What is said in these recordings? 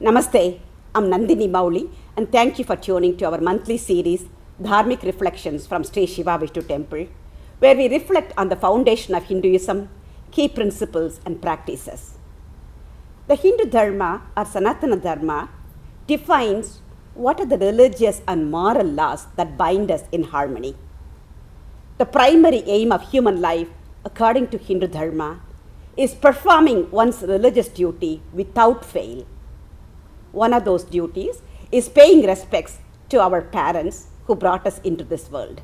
Namaste, I'm Nandini Mouli and thank you for tuning to our monthly series Dharmic Reflections from Sri Siva Vishnu Temple, where we reflect on the foundation of Hinduism, key principles and practices. The Hindu Dharma or Sanatana Dharma defines what are the religious and moral laws that bind us in harmony. The primary aim of human life, according to Hindu Dharma, is performing one's religious duty without fail. One of those duties is paying respects to our parents who brought us into this world.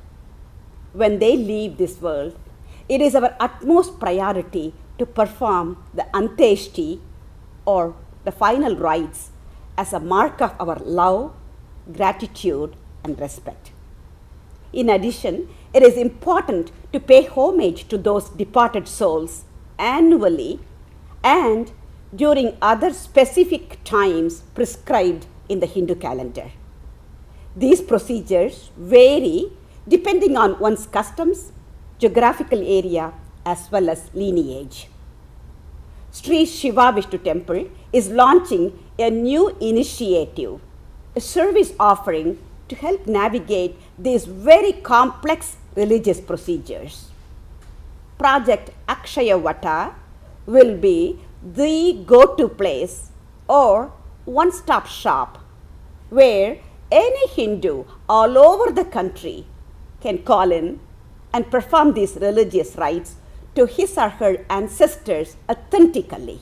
When they leave this world, it is our utmost priority to perform the antyeshti or the final rites as a mark of our love, gratitude and respect. In addition, it is important to pay homage to those departed souls annually and during other specific times prescribed in the Hindu calendar. These procedures vary depending on one's customs, geographical area as well as lineage. Sri Siva Vishnu Temple is launching a new initiative, a service offering to help navigate these very complex religious procedures. Project Akshaya Vata will be the go-to place or one-stop shop where any Hindu all over the country can call in and perform these religious rites to his or her ancestors authentically.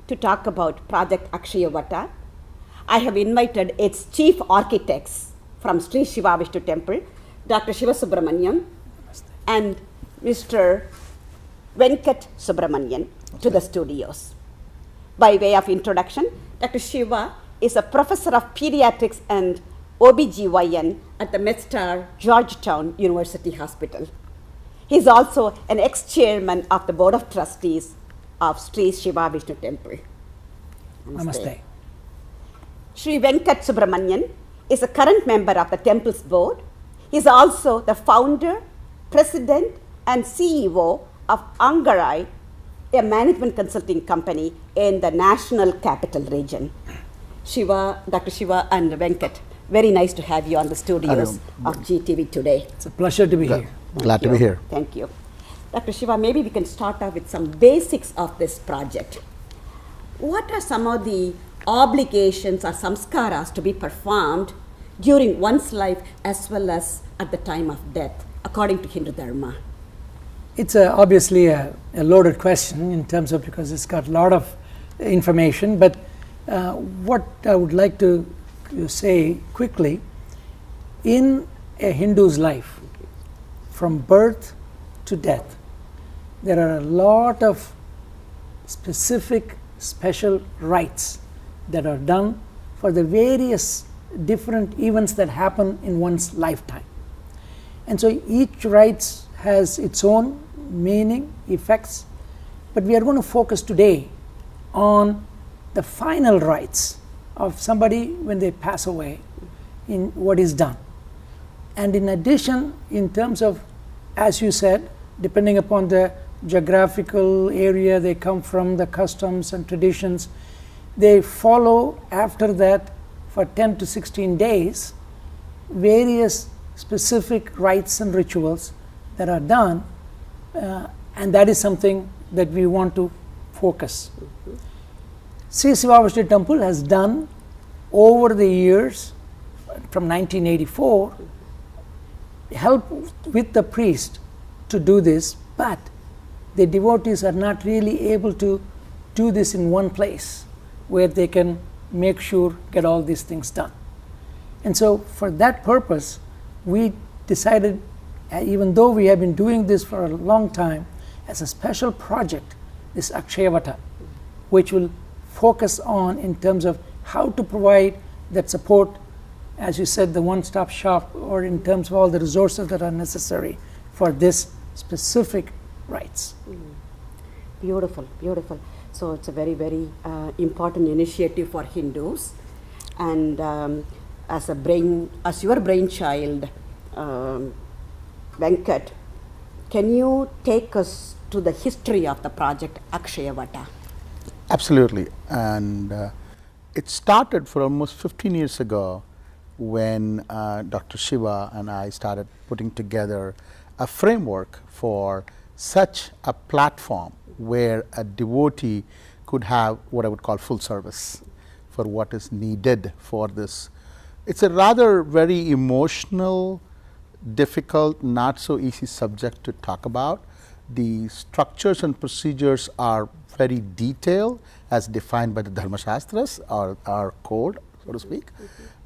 To talk about Project Akshaya Vata, I have invited its chief architects from Sri Siva Vishnu Temple, Dr. Shiva Subramanian and Mr. Venkat Subramanian to the studios. By way of introduction, Dr. Shiva is a professor of pediatrics and OBGYN at the MedStar Georgetown University Hospital. He is also an ex-chairman of the Board of Trustees of Sri Siva Vishnu Temple. Namaste. Sri Venkat Subramanian is a current member of the Temple's board. He is also the founder, president and CEO of Angarai, a management consulting company in the National Capital Region. Shiva, Dr. Shiva and Venkat, very nice to have you on the studios of GTV today. It's a pleasure to be here. Glad to be here. Thank you. Dr. Shiva, maybe we can start off with some basics of this project. What are some of the obligations or samskaras to be performed during one's life as well as at the time of death, according to Hindu Dharma? It's obviously a loaded question in terms of because it's got a lot of information, but what I would like to say quickly, in a Hindu's life, from birth to death, there are a lot of specific special rites that are done for the various different events that happen in one's lifetime. And so each rite has its own meaning, effects, but we are going to focus today on the final rites of somebody when they pass away in what is done. And in addition, in terms of, as you said, depending upon the geographical area they come from, the customs and traditions, they follow after that for 10 to 16 days various specific rites and rituals that are done, and that is something that we want to focus. Sri Siva Vishnu Temple has done over the years from 1984 help with the priest to do this, but the devotees are not really able to do this in one place where they can make sure get all these things done. And so for that purpose, we decided, even though we have been doing this for a long time, as a special project, this Akshaya Vata, which will focus on in terms of how to provide that support, as you said, the one-stop shop, or in terms of all the resources that are necessary for this specific rites. Beautiful, beautiful. So it's a very, very important initiative for Hindus. And as your brainchild, Venkat, can you take us to the history of the project Akshaya Vata? Absolutely. And It started for almost 15 years ago when Dr. Shiva and I started putting together a framework for such a platform where a devotee could have what I would call full service for what is needed for this. It's a rather very emotional, difficult, not so easy subject to talk about. The structures and procedures are very detailed as defined by the Dharma Shastras or our code, so to speak.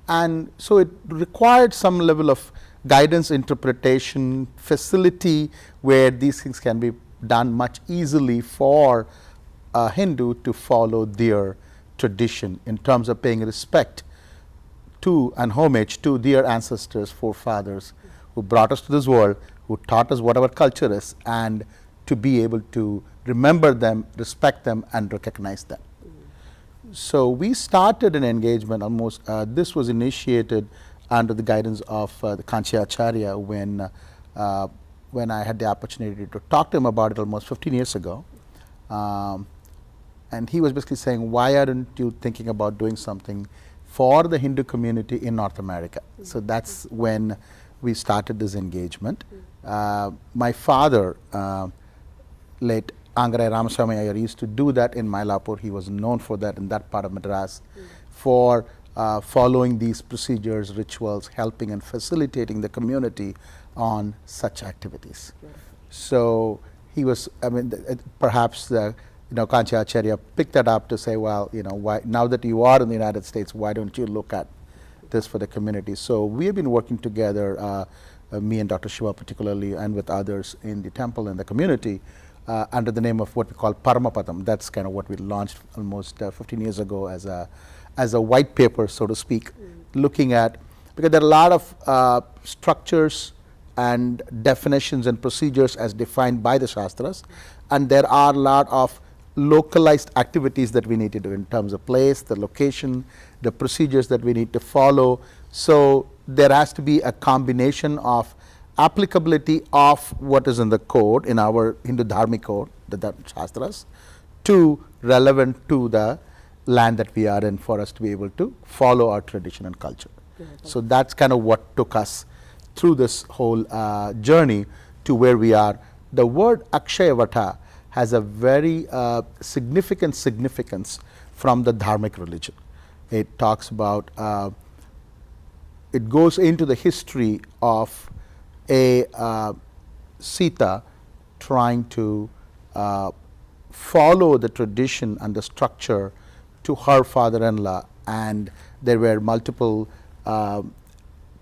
And so it required some level of guidance, interpretation, facility where these things can be done much easily for a Hindu to follow their tradition in terms of paying respect to and homage to their ancestors, forefathers who brought us to this world, who taught us what our culture is, and to be able to remember them, respect them, and recognize them. So we started an engagement almost, this was initiated under the guidance of the Kanchi Acharya when I had the opportunity to talk to him about it almost 15 years ago. And he was basically saying, why aren't you thinking about doing something for the Hindu community in North America? So that's when we started this engagement. My father, late Angarai Ramaswamy Iyer, used to do that in Mylapore. He was known for that in that part of Madras, for following these procedures, rituals, helping and facilitating the community on such activities. So he was, I mean, perhaps Kanchi Acharya picked that up to say, well, why, now that you are in the United States, why don't you look at this for the community? So we have been working together, me and Dr. Shiva particularly, and with others in the temple and the community, under the name of what we call Paramapadam. That's kind of what we launched almost 15 years ago as a white paper, so to speak, looking at, because there are a lot of structures and definitions and procedures as defined by the Shastras, and there are a lot of localized activities that we need to do in terms of place, the location, the procedures that we need to follow. So there has to be a combination of applicability of what is in the code, in our Hindu Dharmic code, the Shastras, to relevant to the land that we are in, for us to be able to follow our tradition and culture. So that's kind of what took us through this whole journey to where we are. The word Akshaya Vata has a very significant significance from the Dharmic religion. It talks about, it goes into the history of a Sita trying to follow the tradition and the structure to her father-in-law, and there were multiple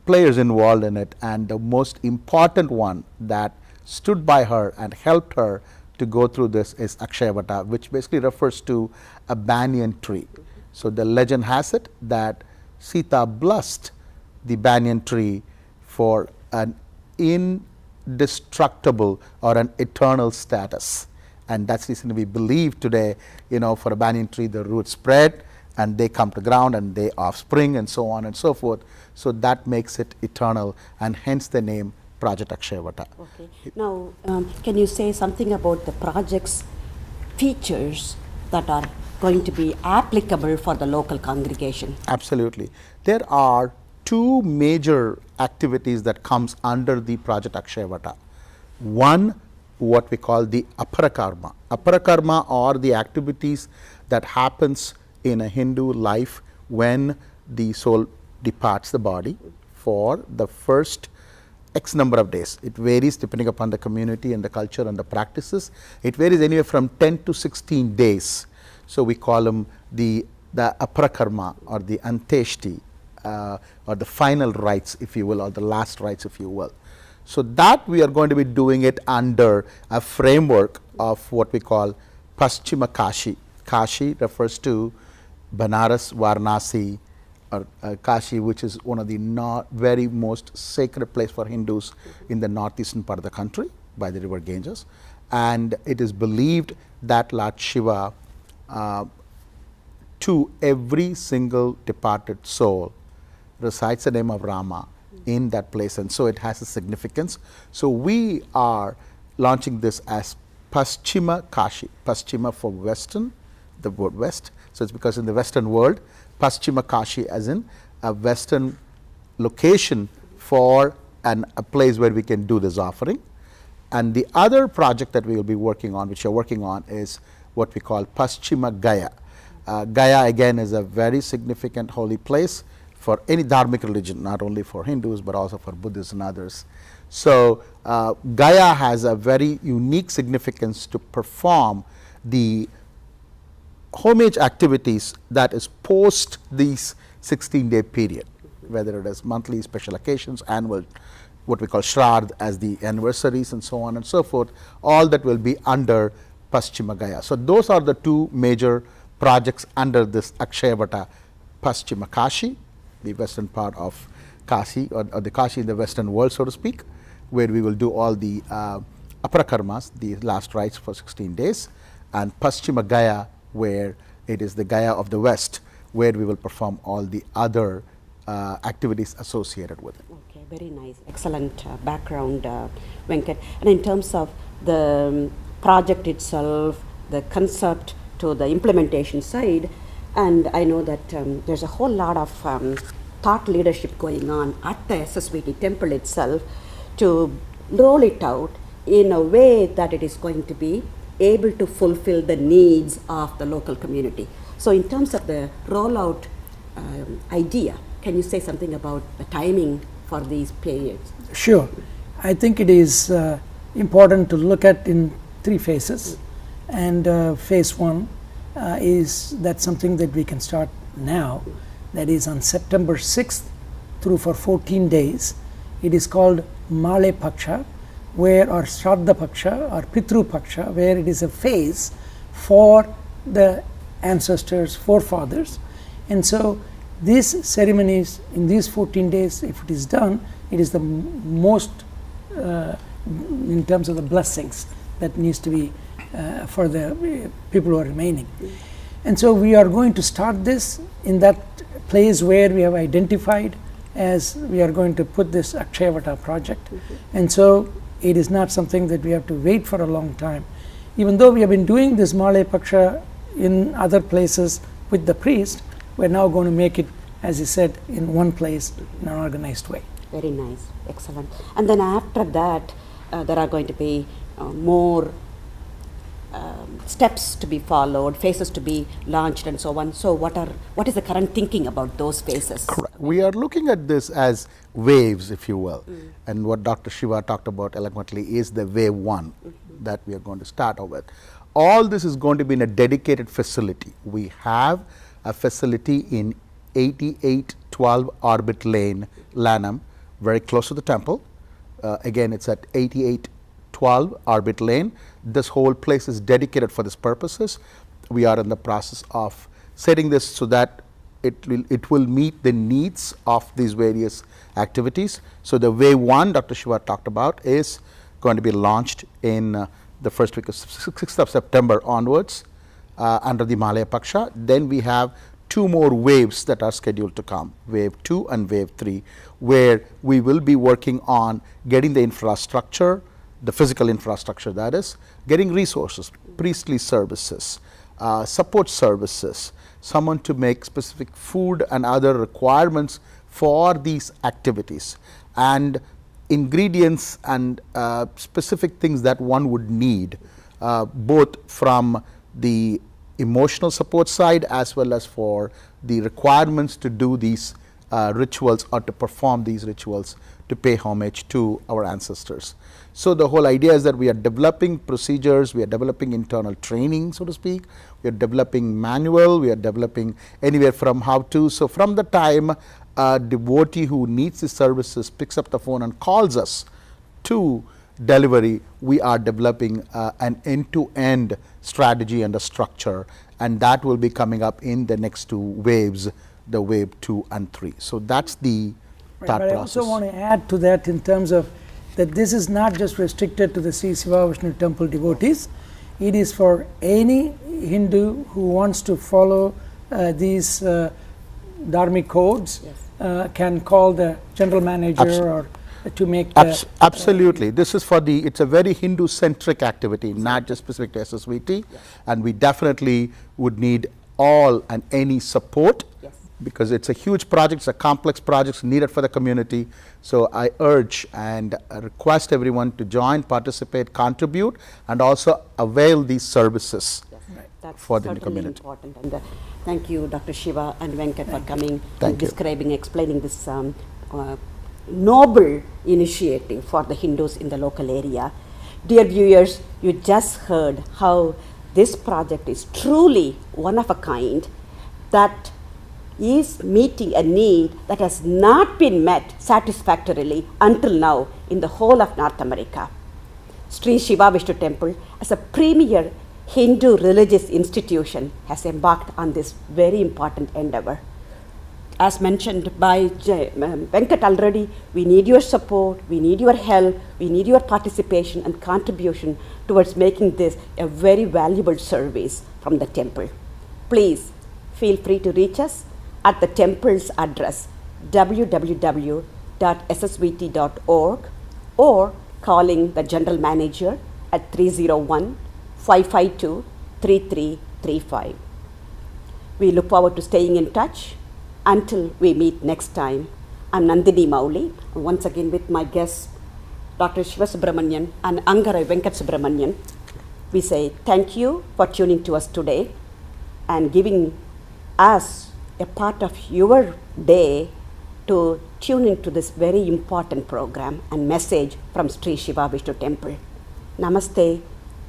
players involved in it, and the most important one that stood by her and helped her to go through this is Akshaya Vata, which basically refers to a banyan tree. So the legend has it that Sita blessed the banyan tree for an indestructible or an eternal status, and that's the reason we believe today, for a banyan tree the roots spread and they come to ground and they offspring and so on and so forth. So that makes it eternal, and hence the name Project Akshaya Vata. Okay. Now, can you say something about the project's features that are going to be applicable for the local congregation? Absolutely. There are two major activities that comes under the Project Akshaya Vata. One, what we call the aparakarma. Aparakarma are the activities that happens in a Hindu life when the soul departs the body for the first X number of days. It varies depending upon the community and the culture and the practices. It varies anywhere from 10 to 16 days. So we call them the aparakarma or the anteshti, or the final rites, if you will, or the last rites, if you will. So that we are going to be doing it under a framework of what we call Paschima Kashi. Kashi refers to Banaras, Varanasi, or Kashi, which is one of the very most sacred place for Hindus in the northeastern part of the country by the river Ganges. And it is believed that Lord Shiva, to every single departed soul, recites the name of Rama in that place, and so it has a significance. So we are launching this as Paschima Kashi, Paschima for Western the word West. So it's because in the Western world, Paschima Kashi as in a Western location for a place where we can do this offering. And the other project that we will be working on, which we are working on, is what we call Paschima Gaya. Gaya again is a very significant holy place for any Dharmic religion, not only for Hindus but also for Buddhists and others. So Gaya has a very unique significance to perform the homage activities that is post these 16-day period, whether it is monthly special occasions, annual, what we call Shraddh as the anniversaries and so on and so forth, all that will be under Paschima Gaya. So those are the two major projects under this Akshaya Vata. Paschima Kashi, the western part of Kashi, or the Kashi in the western world, so to speak, where we will do all the aparakarmas, the last rites for 16 days, and Paschima Gaya, where it is the Gaya of the West, where we will perform all the other activities associated with it. Okay, very nice, excellent background, Venkat. And in terms of the project itself, the concept to the implementation side, and I know that there's a whole lot of thought leadership going on at the SSVT temple itself to roll it out in a way that it is going to be able to fulfill the needs of the local community. So in terms of the rollout idea, can you say something about the timing for these periods? Sure. I think it is important to look at in 3 phases, and phase 1 is that's something that we can start now, that is on September 6th through for 14 days. It is called Mahalaya Paksha, where or Shraddha Paksha or Pitru Paksha, where it is a phase for the ancestors, forefathers. And so these ceremonies in these 14 days, if it is done, it is the most in terms of the blessings that needs to be for the people who are remaining. And so we are going to start this in that place where we have identified as we are going to put this Akshaya Vata project. And so it is not something that we have to wait for a long time. Even though we have been doing this Mahalaya Paksha in other places with the priest, we are now going to make it, as you said, in one place in an organized way. Very nice, excellent. And then after that, there are going to be more steps to be followed, phases to be launched, and so on. So what is the current thinking about those phases? Correct. We are looking at this as waves, if you will. And what Dr. Shiva talked about eloquently is the wave 1 that we are going to start off with. All this is going to be in a dedicated facility. We have a facility in 8812 Orbit Lane, Lanham, very close to the temple. Again, it's at 8812 Orbit Lane. This whole place is dedicated for this purposes. We are in the process of setting this so that it will meet the needs of these various activities. So the wave 1 Dr. Shiva talked about is going to be launched in the first week of 6th of September onwards under the Mahalaya Paksha. Then we have 2 more waves that are scheduled to come, wave 2 and wave 3, where we will be working on getting the infrastructure, the physical infrastructure that is, getting resources, priestly services, support services, someone to make specific food and other requirements for these activities, and ingredients and specific things that one would need, both from the emotional support side as well as for the requirements to do these rituals or to perform these rituals to pay homage to our ancestors. So the whole idea is that we are developing procedures, we are developing internal training, so to speak, we are developing manual, we are developing anywhere from how to. So from the time a devotee who needs the services picks up the phone and calls us to delivery, we are developing an end-to-end strategy and a structure, and that will be coming up in the next 2 waves, the wave 2 and 3. So that's the thought process. I also want to add to that in terms of that this is not just restricted to the Sri Siva Vishnu temple devotees. It is for any Hindu who wants to follow these Dharmic codes. Yes. Can call the general manager or to make Absolutely. This is for it's a very Hindu-centric activity, not just specific to SSVT. Yes. And we definitely would need all and any support, Yes. because it's a huge project, it's a complex project needed for the community. So I urge and request everyone to join, participate, contribute, and also avail these services. Yes. That's For the certainly community. important. And thank you, Dr. Shiva and Venkat, for coming Thank and you. describing, explaining this noble initiative for the Hindus in the local area. Dear viewers, you just heard how this project is truly one of a kind that is meeting a need that has not been met satisfactorily until now in the whole of North America. Sri Siva Vishnu Temple, as a premier Hindu religious institution, has embarked on this very important endeavor. As mentioned by Venkat already, we need your support, we need your help, we need your participation and contribution towards making this a very valuable service from the temple. Please feel free to reach us at the temple's address www.ssvt.org or calling the general manager at 301-552-3335. We look forward to staying in touch. Until we meet next time, I'm Nandini Mouli, once again with my guests, Dr. Siva Subramanian and Angarai Venkat Subramanian. We say thank you for tuning to us today and giving us a part of your day to tune into this very important program and message from Sri Siva Vishnu Temple. Namaste,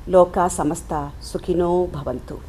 Loka Samasta Sukhino Bhavantu.